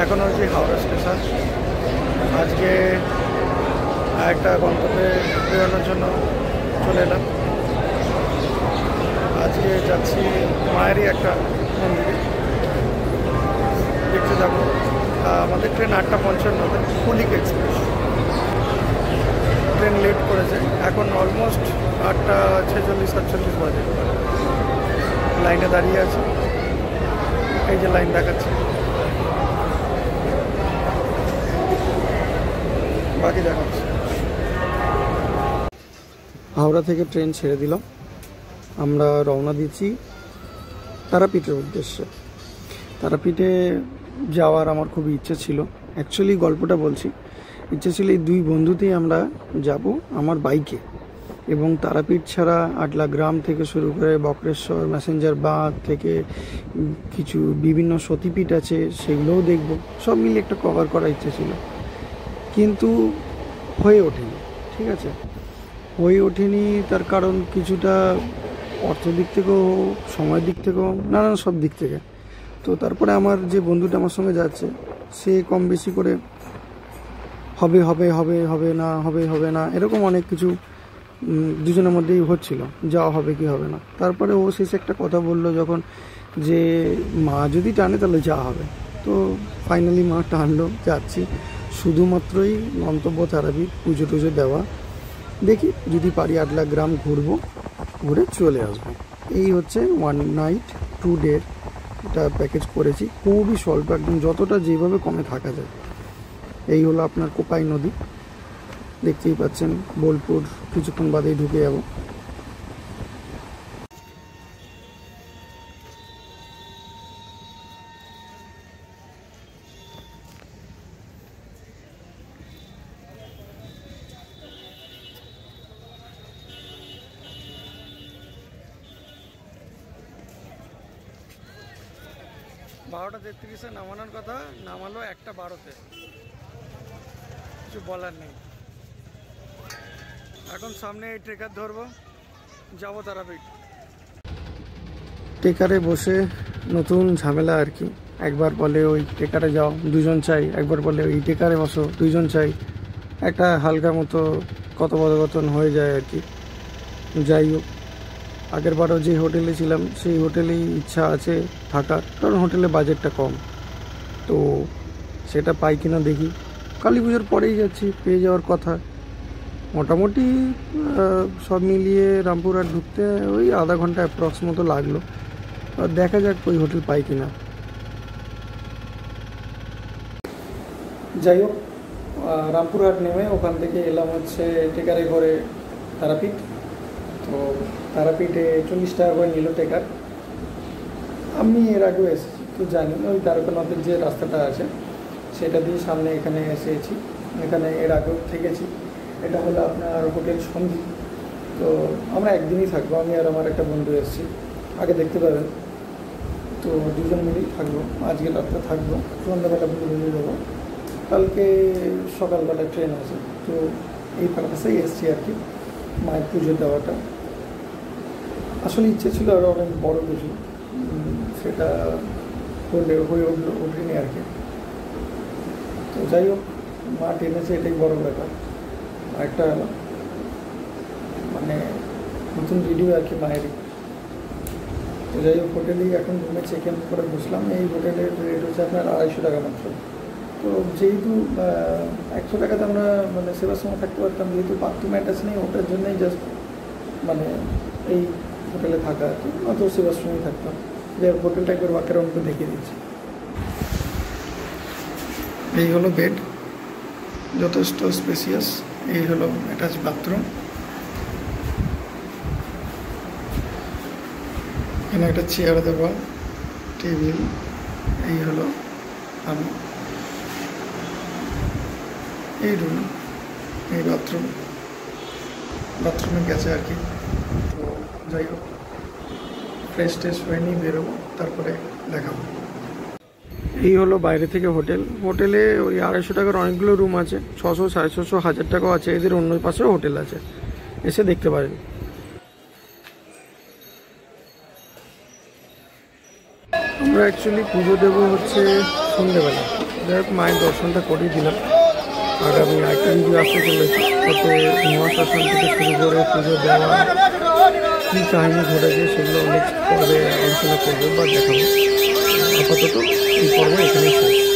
এখন হচ্ছে হাওড়া স্টেশন। আজকে একটা গন্তব্যে বেরোনোর জন্য চলে এলাম। আজকে যাচ্ছি মায়েরই একটা মন্দিরে, দেখতে যাবো। আমাদের train 8:55, Kulik express train late করেছে। এখন অলমোস্ট 8:46-48 বাজে। লাইনে দাঁড়িয়ে আছে, এই যে লাইন দেখাচ্ছে, বাকি দেখাচ্ছে। হাওড়া থেকে ট্রেন ছেড়ে দিলাম, আমরা রওনা দিচ্ছি তারাপীঠের উদ্দেশ্যে। তারাপীঠে যাওয়ার আমার খুবই ইচ্ছে ছিল। অ্যাকচুয়ালি গল্পটা বলছি, ইচ্ছে ছিল এই দুই বন্ধুতেই আমরা যাব আমার বাইকে, এবং তারাপীঠ ছাড়া আটলা গ্রাম থেকে শুরু করে বক্রেশ্বর, ম্যাসেঞ্জার বাঁধ থেকে কিছু বিভিন্ন সতীপীঠ আছে, সেগুলোও দেখব। সব মিলে একটা কভার করার ইচ্ছে ছিল, কিন্তু হয়ে ওঠেনি। ঠিক আছে, হয়ে ওঠেনি তার কারণ কিছুটা অর্থ দিক থেকেও, সময়ের দিক থেকেও, নানান সব দিক থেকে। তো তারপরে আমার যে বন্ধুটা আমার সঙ্গে যাচ্ছে, সে কম বেশি করে হবে হবে হবে হবে না, হবে হবে না, এরকম অনেক কিছু দুজনের মধ্যেই হচ্ছিল, যাওয়া হবে কি হবে না। তারপরে ও শেষে একটা কথা বললো যখন, যে মা যদি টানে তাহলে যাওয়া হবে। তো ফাইনালি মা টানলো, যাচ্ছি। শুধুমাত্রই গন্তব্য তারাপীঠ, পুজো টুজো দেওয়া, দেখি যদি পারি আটলা গ্রাম ঘুরবো, ঘুরে চলে আসবো। এই হচ্ছে 1 নাইট 2 ডে এটা প্যাকেজ করেছি। খুবই স্বল্প, একদম যতটা যেভাবে কমে থাকা যায়। এই হলো আপনার কোপাই নদী, দেখতেই পাচ্ছেন। বোলপুর কিছুক্ষণ বাদেই ঢুকে যাব। বারোটা 33-এ নামানোর কথা, নামালো 1:12-তে। কিছু বলার নেই। এখন সামনে এই ট্রেকার ধরবো, যাবো তারাপীঠ। ট্রেকারে বসে নতুন ঝামেলা আর কি। একবার বলে ওই ট্রেকারে যাও, দুজন চাই। একবার বলে ওই ট্রেকারে বসো, দুজন চাই। একটা হালকা মতো কথোপকথন হয়ে যায় আর কি। যাই হোক, আগের বারও যে হোটেলে ছিলাম সেই হোটেলেই ইচ্ছা আছে থাকার, কারণ হোটেলে বাজেটটা কম। তো সেটা পাই কিনা দেখি। কালী পুজোর পরেই যাচ্ছি, পেয়ে যাওয়ার কথা। মোটামুটি সব মিলিয়ে রামপুরহাট ঢুকতে ওই আধা ঘন্টা অ্যাপ্রক্স মতো লাগলো। আর দেখা যাক ওই হোটেল পাই কিনা। যাই হোক, রামপুরহাট নেমে ওখান থেকে এলাম হচ্ছে টেকারে করে তারাপীঠ। তো তারাপীঠে 40 টাকা করে নিল টেকার। আমি এর আগেও এসেছি, তো জানি ওই দ্বারকানাথের যে রাস্তাটা আছে সেটা দিয়ে সামনে এখানে এসেছি। এখানে এর আগেও থেকেছি। এটা হলো আপনার হোটেল সন্ধি। তো আমরা একদিনই থাকবো, আমি আর আমার একটা বন্ধু এসেছি, আগে দেখতে পাবেন। তো দুজন মিলেই থাকবো। আজকে রাতটা থাকবো, সন্ধ্যাবেলা ঘুরে যাবো। কালকে সকালবেলা ট্রেন আছে। তো এই পারপাসেই এসেছি আর কি, মায়ের পুজো দেওয়াটা। আসলে ইচ্ছে ছিল আরও অনেক বড় কিছু, সেটা হয়ে ওঠেনি আর কি। তো যাই হোক, মা টেনেছে, এটাই বড় ব্যাপার। একটা মানে নতুন ভিডিও আর কি মায়েরই। তো যাই হোক, হোটেলেই এখন রুমে চেক ইন করে বসলাম। এই হোটেলের রেট হচ্ছে আপনার 250 টাকা মাত্র। তো যেহেতু 100 টাকাতে আমরা মানে সেবার সময় থাকতে পারতাম, যেহেতু বাথরুম অ্যাটাচ নেই, ওটার জন্যই জাস্ট মানে এই হোটেলে থাকা আর কি। অত সেবার সময় থাকতাম। যে হোটেলটা একবার ওয়াকারাউন্ডকে দেখিয়ে দিচ্ছি। এই হলো বেড, যথেষ্ট স্পেসিয়াস। এই হলো অ্যাটাচ বাথরুম। এখানে একটা চেয়ার দেওয়া, টেবিল। এই হলো আমি, এই রুম, এই বাথরুমে গেছে আর কি। তো যাই হোক, ফ্রেশ ট্রেশ হয়ে নিয়ে বেরোবো, তারপরে দেখাবো। এই হলো বাইরে থেকে হোটেল। হোটেলে ওই 250 টাকার অনেকগুলো রুম আছে, 600, 650, 1000 টাকাও আছে। এদের অন্য পাশেও হোটেল আছে, এসে দেখতে পারেন। আমরা অ্যাকচুয়ালি পুজো দেবো হচ্ছে সন্ধ্যেবেলা। যাই হোক মায়ের দর্শনটা করিয়ে দিলাম। আগামী আরেকটা ভিডিও আসতে চলেছে, তাতে মহাশ্মশান থেকে শুরু করে পুজো দেওয়া কী কাহিনী ঘটেছে সেগুলো অনেক পর্বে আলোচনা করবো বা দেখাবো। আপাতত এই পর্ব এখানেই শেষ।